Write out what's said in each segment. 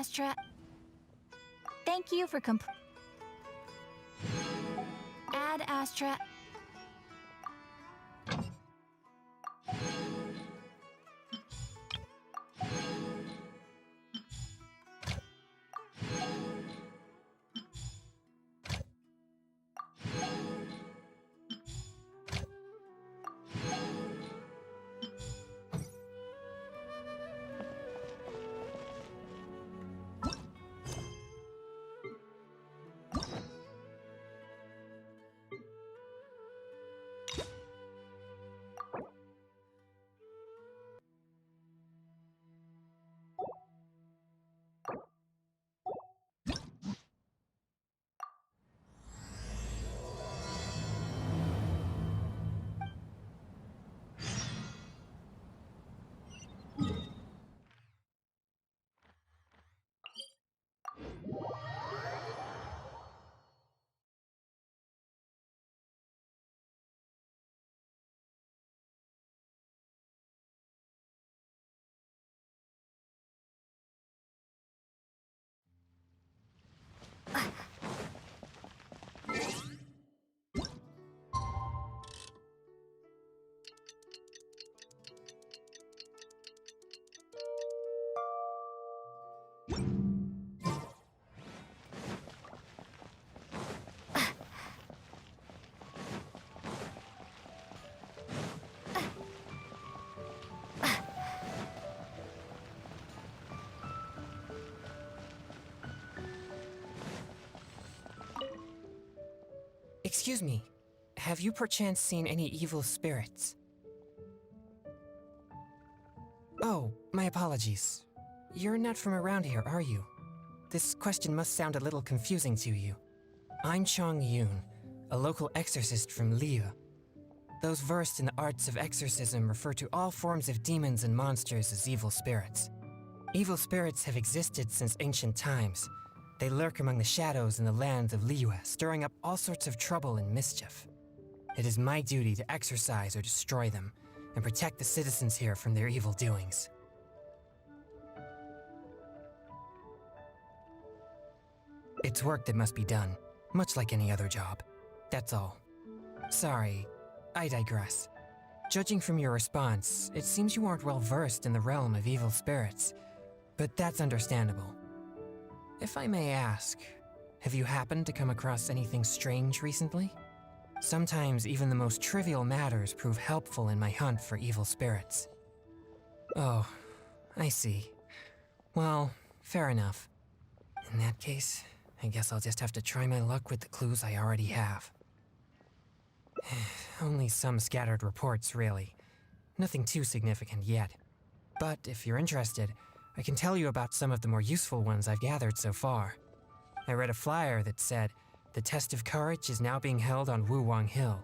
Astra. Thank you for Add Astra. Excuse me, have you perchance seen any evil spirits? Oh, my apologies. You're not from around here, are you? This question must sound a little confusing to you. I'm Chong Yoon, a local exorcist from Liu. Those versed in the arts of exorcism refer to all forms of demons and monsters as evil spirits. Evil spirits have existed since ancient times. They lurk among the shadows in the land of Liyue, stirring up all sorts of trouble and mischief. It is my duty to exorcise or destroy them, and protect the citizens here from their evil doings. It's work that must be done, much like any other job. That's all. Sorry, I digress. Judging from your response, it seems you aren't well versed in the realm of evil spirits, but that's understandable. If I may ask, have you happened to come across anything strange recently? Sometimes even the most trivial matters prove helpful in my hunt for evil spirits. Oh, I see. Well, fair enough. In that case, I guess I'll just have to try my luck with the clues I already have. Only some scattered reports, really. Nothing too significant yet. But if you're interested, I can tell you about some of the more useful ones I've gathered so far. I read a flyer that said, "The test of courage is now being held on Wuwang Hill.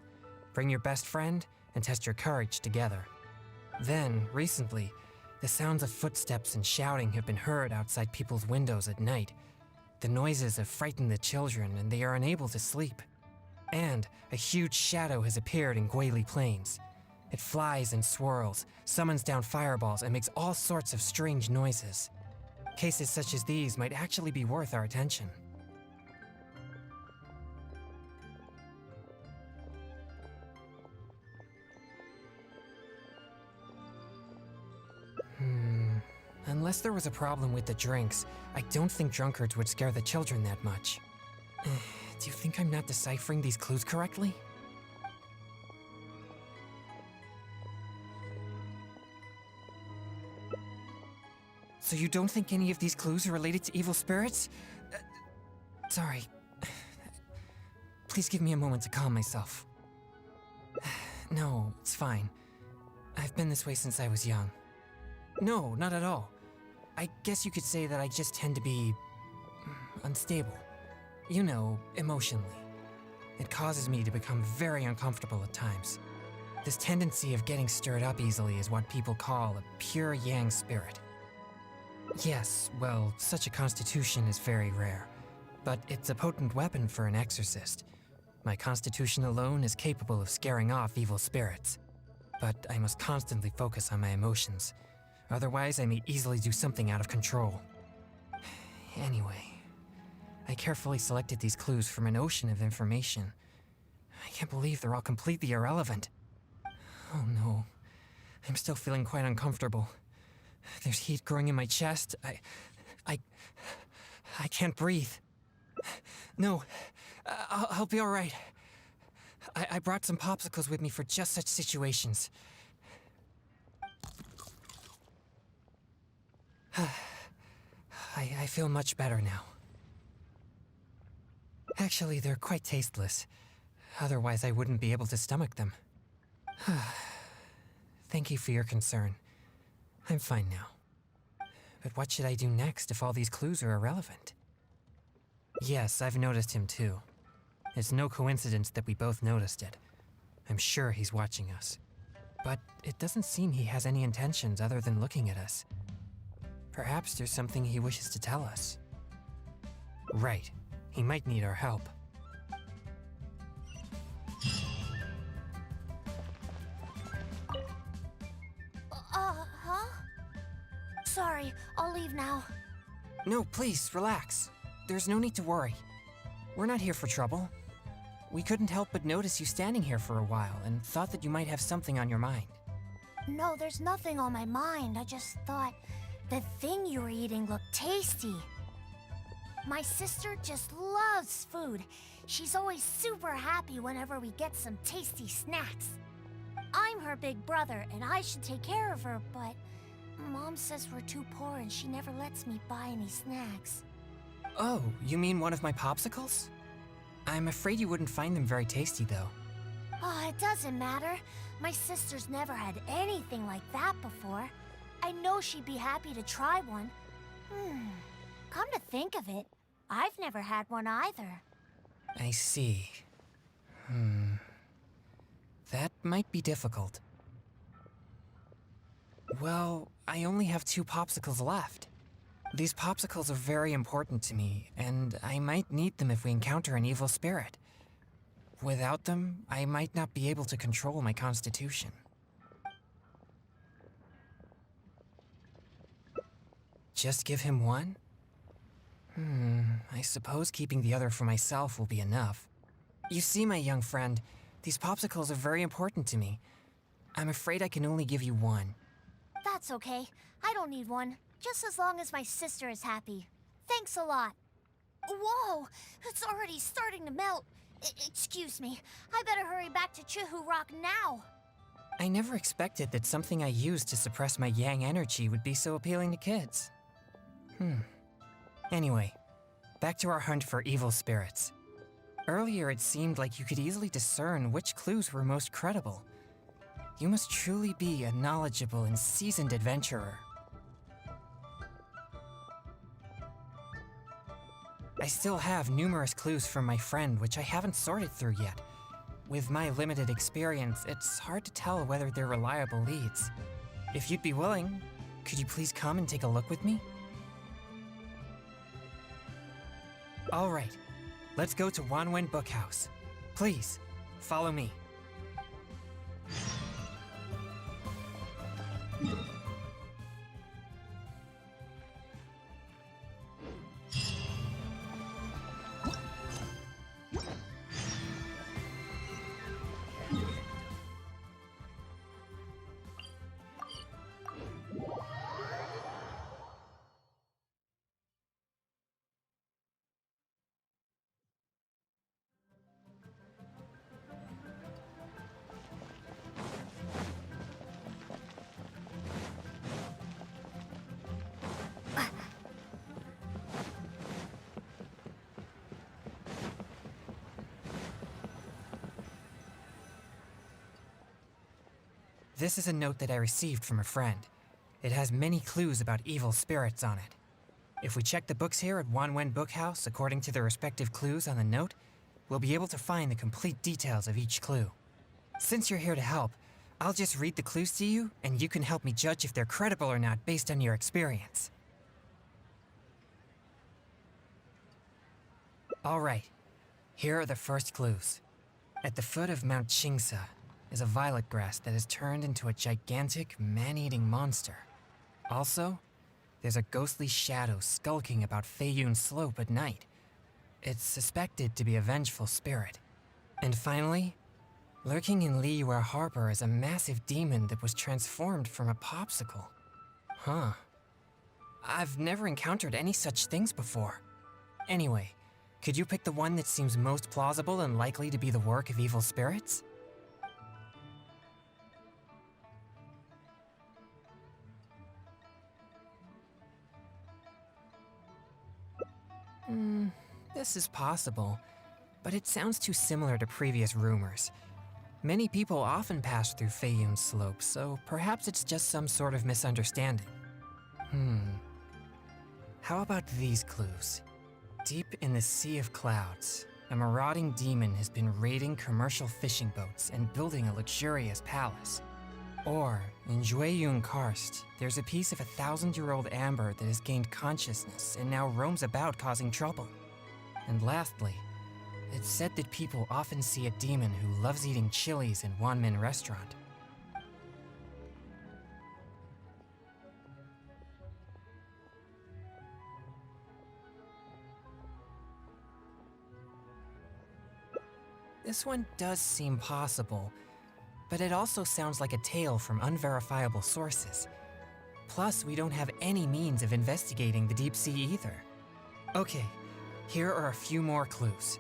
Bring your best friend and test your courage together." Then, recently, the sounds of footsteps and shouting have been heard outside people's windows at night. The noises have frightened the children and they are unable to sleep. And a huge shadow has appeared in Guili Plains. It flies and swirls, summons down fireballs, and makes all sorts of strange noises. Cases such as these might actually be worth our attention. Unless there was a problem with the drinks, I don't think drunkards would scare the children that much. Do you think I'm not deciphering these clues correctly? So you don't think any of these clues are related to evil spirits? Sorry. Please give me a moment to calm myself. No, it's fine. I've been this way since I was young. No, not at all. I guess you could say that I just tend to be unstable. You know, emotionally. It causes me to become very uncomfortable at times. This tendency of getting stirred up easily is what people call a pure yang spirit. Yes, well, such a constitution is very rare, but it's a potent weapon for an exorcist. My constitution alone is capable of scaring off evil spirits, but I must constantly focus on my emotions. Otherwise, I may easily do something out of control. Anyway, I carefully selected these clues from an ocean of information. I can't believe they're all completely irrelevant. Oh no, I'm still feeling quite uncomfortable. There's heat growing in my chest. I can't breathe. No, I'll be all right. I brought some popsicles with me for just such situations. I feel much better now. Actually, they're quite tasteless. Otherwise, I wouldn't be able to stomach them. Thank you for your concern. I'm fine now. But what should I do next if all these clues are irrelevant? Yes, I've noticed him too. It's no coincidence that we both noticed it. I'm sure he's watching us. But it doesn't seem he has any intentions other than looking at us. Perhaps there's something he wishes to tell us. Right. He might need our help. Huh? Sorry, I'll leave now. No, please, relax. There's no need to worry. We're not here for trouble. We couldn't help but notice you standing here for a while and thought that you might have something on your mind. No, there's nothing on my mind. I just thought the thing you were eating looked tasty. My sister just loves food. She's always super happy whenever we get some tasty snacks. I'm her big brother, and I should take care of her, but Mom says we're too poor and she never lets me buy any snacks. Oh, you mean one of my popsicles? I'm afraid you wouldn't find them very tasty, though. Oh, it doesn't matter. My sister's never had anything like that before. I know she'd be happy to try one. Come to think of it, I've never had one either. I see. That might be difficult. Well, I only have 2 popsicles left. These popsicles are very important to me, and I might need them if we encounter an evil spirit. Without them, I might not be able to control my constitution. Just give him one? I suppose keeping the other for myself will be enough. You see, my young friend, these popsicles are very important to me. I'm afraid I can only give you one. That's okay. I don't need one. Just as long as my sister is happy. Thanks a lot. Whoa! It's already starting to melt. Excuse me. I better hurry back to Chihu Rock now. I never expected that something I used to suppress my yang energy would be so appealing to kids. Anyway, back to our hunt for evil spirits. Earlier it seemed like you could easily discern which clues were most credible. You must truly be a knowledgeable and seasoned adventurer. I still have numerous clues from my friend which I haven't sorted through yet. With my limited experience, it's hard to tell whether they're reliable leads. If you'd be willing, could you please come and take a look with me? All right, let's go to Wanwen Bookhouse. Please, follow me. This is a note that I received from a friend. It has many clues about evil spirits on it. If we check the books here at Wanwen Bookhouse according to the respective clues on the note, we'll be able to find the complete details of each clue. Since you're here to help, I'll just read the clues to you, and you can help me judge if they're credible or not based on your experience. All right, here are the first clues. At the foot of Mount Chingsa is a violet grass that has turned into a gigantic, man-eating monster. Also, there's a ghostly shadow skulking about Feiyun Slope at night. It's suspected to be a vengeful spirit. And finally, lurking in Liyue Harbor is a massive demon that was transformed from a popsicle. Huh. I've never encountered any such things before. Anyway, could you pick the one that seems most plausible and likely to be the work of evil spirits? This is possible, but it sounds too similar to previous rumors. Many people often pass through Feiyun Slope, so perhaps it's just some sort of misunderstanding. How about these clues? Deep in the Sea of Clouds, a marauding demon has been raiding commercial fishing boats and building a luxurious palace. Or, in Jueyun Karst, there's a piece of 1,000-year-old amber that has gained consciousness and now roams about causing trouble. And lastly, it's said that people often see a demon who loves eating chilies in Wanmin Restaurant. This one does seem possible, but it also sounds like a tale from unverifiable sources. Plus, we don't have any means of investigating the deep sea either. Okay, here are a few more clues.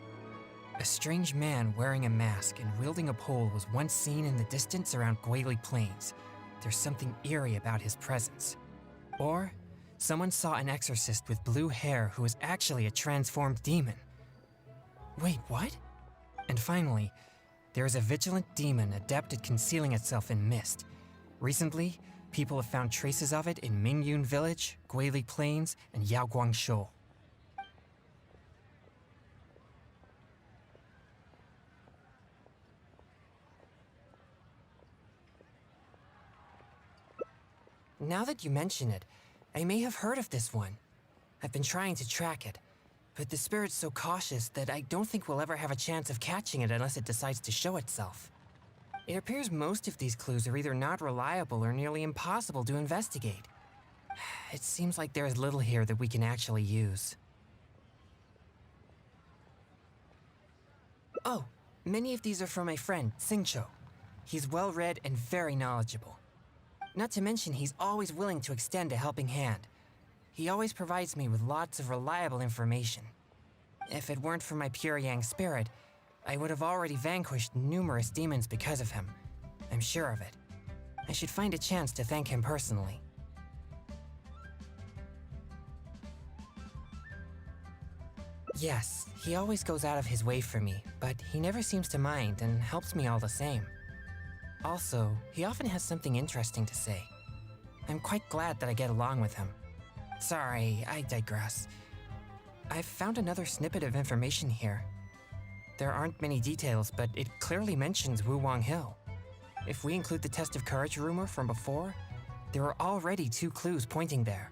A strange man wearing a mask and wielding a pole was once seen in the distance around Guili Plains. There's something eerie about his presence. Or, someone saw an exorcist with blue hair who was actually a transformed demon. Wait, what? And finally, there is a vigilant demon adept at concealing itself in mist. Recently, people have found traces of it in Mingyun Village, Guili Plains, and Yaoguang Shoal. Now that you mention it, I may have heard of this one. I've been trying to track it, but the spirit's so cautious that I don't think we'll ever have a chance of catching it unless it decides to show itself. It appears most of these clues are either not reliable or nearly impossible to investigate. It seems like there is little here that we can actually use. Oh, many of these are from my friend, Xingqiu. He's well-read and very knowledgeable. Not to mention, he's always willing to extend a helping hand. He always provides me with lots of reliable information. If it weren't for my pure yang spirit, I would have already vanquished numerous demons because of him. I'm sure of it. I should find a chance to thank him personally. Yes, he always goes out of his way for me, but he never seems to mind and helps me all the same. Also, he often has something interesting to say. I'm quite glad that I get along with him. Sorry, I digress. I've found another snippet of information here. There aren't many details, but it clearly mentions Wuwang Hill. If we include the test of courage rumor from before, there are already 2 clues pointing there.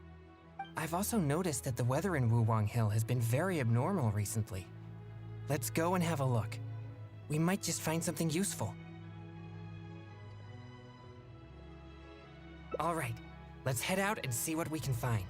I've also noticed that the weather in Wuwang Hill has been very abnormal recently. Let's go and have a look. We might just find something useful. All right, let's head out and see what we can find.